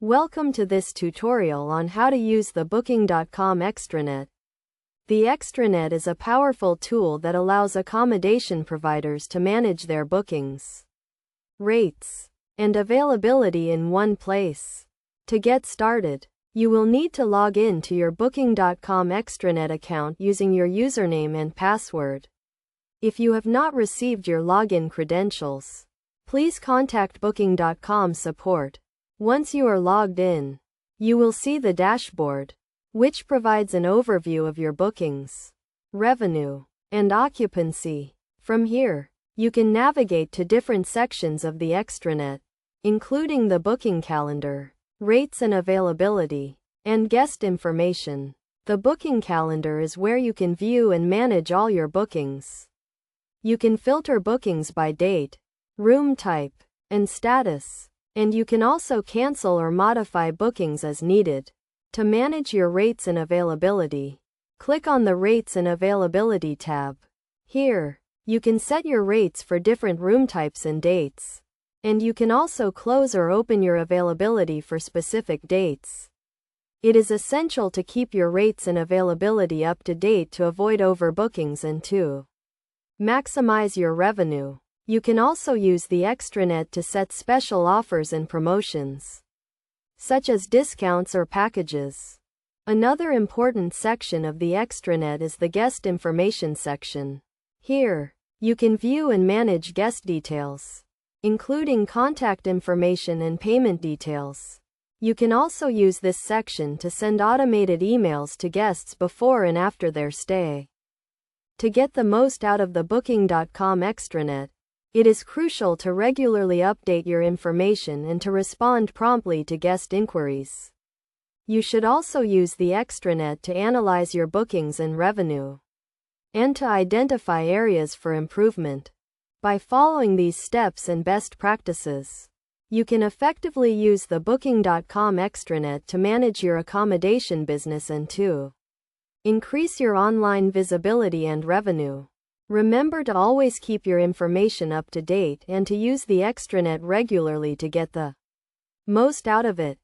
Welcome to this tutorial on how to use the Booking.com Extranet. The Extranet is a powerful tool that allows accommodation providers to manage their bookings, rates, and availability in one place. To get started, you will need to log in to your Booking.com Extranet account using your username and password. If you have not received your login credentials, please contact Booking.com support. Once you are logged in, you will see the dashboard, which provides an overview of your bookings, revenue, and occupancy. From here, you can navigate to different sections of the Extranet, including the booking calendar, rates and availability, and guest information. The booking calendar is where you can view and manage all your bookings. You can filter bookings by date, room type, and status. And you can also cancel or modify bookings as needed. To manage your rates and availability, click on the Rates and Availability tab. Here, you can set your rates for different room types and dates. And you can also close or open your availability for specific dates. It is essential to keep your rates and availability up to date to avoid overbookings and to maximize your revenue. You can also use the Extranet to set special offers and promotions, such as discounts or packages. Another important section of the Extranet is the guest information section. Here, you can view and manage guest details, including contact information and payment details. You can also use this section to send automated emails to guests before and after their stay. To get the most out of the Booking.com Extranet, it is crucial to regularly update your information and to respond promptly to guest inquiries. You should also use the Extranet to analyze your bookings and revenue, and to identify areas for improvement. By following these steps and best practices, you can effectively use the Booking.com Extranet to manage your accommodation business and to increase your online visibility and revenue. Remember to always keep your information up to date and to use the Extranet regularly to get the most out of it.